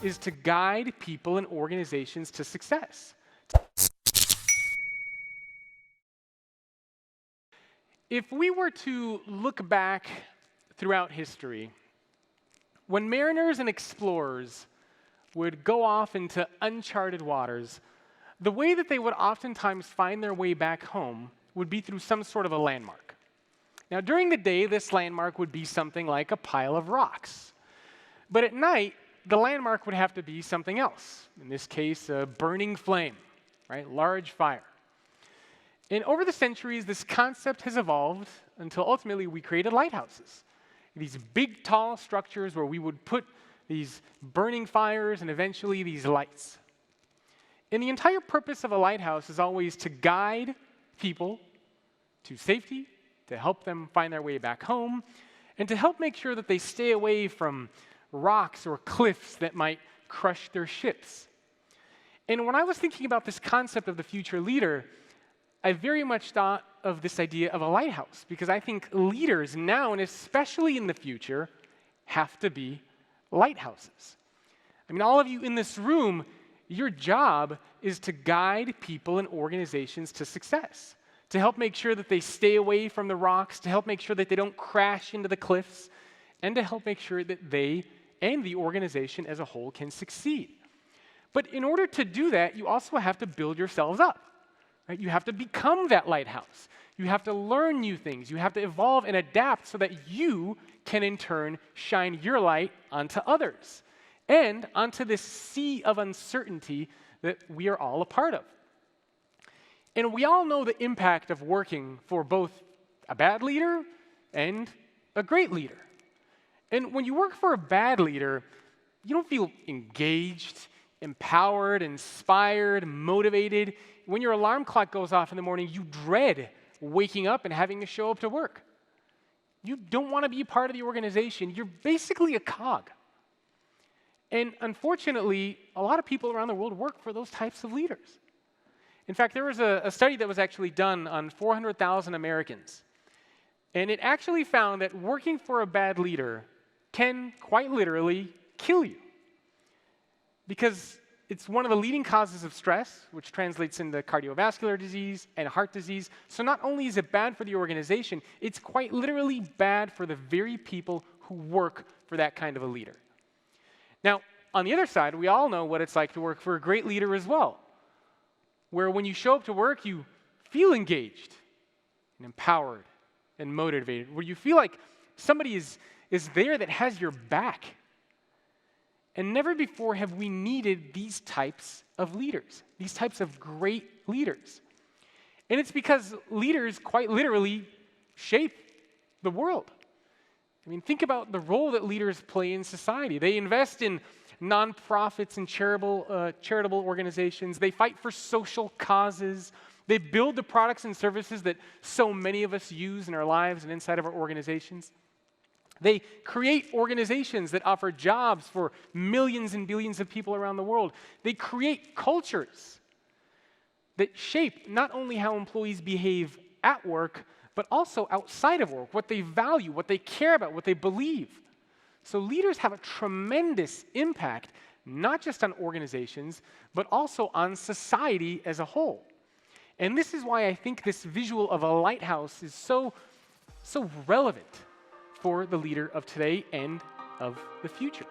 is to guide people and organizations to success. If we were to look back throughout history, when mariners and explorers would go off into uncharted waters, the way that they would oftentimes find their way back home would be through some sort of a landmark. Now, during the day, this landmark would be something like a pile of rocks. But at night, the landmark would have to be something else. In this case, a burning flame, right? Large fire. And over the centuries, this concept has evolved until ultimately we created lighthouses. These big, tall structures where we would put these burning fires and eventually these lights. And the entire purpose of a lighthouse is always to guide people to safety, to help them find their way back home, and to help make sure that they stay away from rocks or cliffs that might crush their ships. And when I was thinking about this concept of the future leader, I very much thought of this idea of a lighthouse, because I think leaders now, and especially in the future, have to be lighthouses. I mean, all of you in this room, your job is to guide people and organizations to success, to help make sure that they stay away from the rocks, to help make sure that they don't crash into the cliffs, and to help make sure that they and the organization as a whole can succeed. But in order to do that, you also have to build yourselves up. Right? You have to become that lighthouse. You have to learn new things. You have to evolve and adapt so that you can in turn shine your light onto others and onto this sea of uncertainty that we are all a part of. And we all know the impact of working for both a bad leader and a great leader. And when you work for a bad leader, you don't feel engaged, empowered, inspired, motivated. When your alarm clock goes off in the morning, you dread waking up and having to show up to work. You don't want to be part of the organization. You're basically a cog. And unfortunately, a lot of people around the world work for those types of leaders. In fact, there was a study that was actually done on 400,000 Americans. And it actually found that working for a bad leader can quite literally kill you. Because it's one of the leading causes of stress, which translates into cardiovascular disease and heart disease. So not only is it bad for the organization, it's quite literally bad for the very people who work for that kind of a leader. Now, on the other side, we all know what it's like to work for a great leader as well, where when you show up to work, you feel engaged and empowered and motivated, where you feel like somebody is there that has your back. And never before have we needed these types of leaders, these types of great leaders. And it's because leaders quite literally shape the world. I mean, think about the role that leaders play in society. They invest in nonprofits and charitable organizations. They fight for social causes. They build the products and services that so many of us use in our lives and inside of our organizations. They create organizations that offer jobs for millions and billions of people around the world. They create cultures that shape not only how employees behave at work, but also outside of work, what they value, what they care about, what they believe. So leaders have a tremendous impact, not just on organizations, but also on society as a whole. And this is why I think this visual of a lighthouse is so relevant for the leader of today and of the future.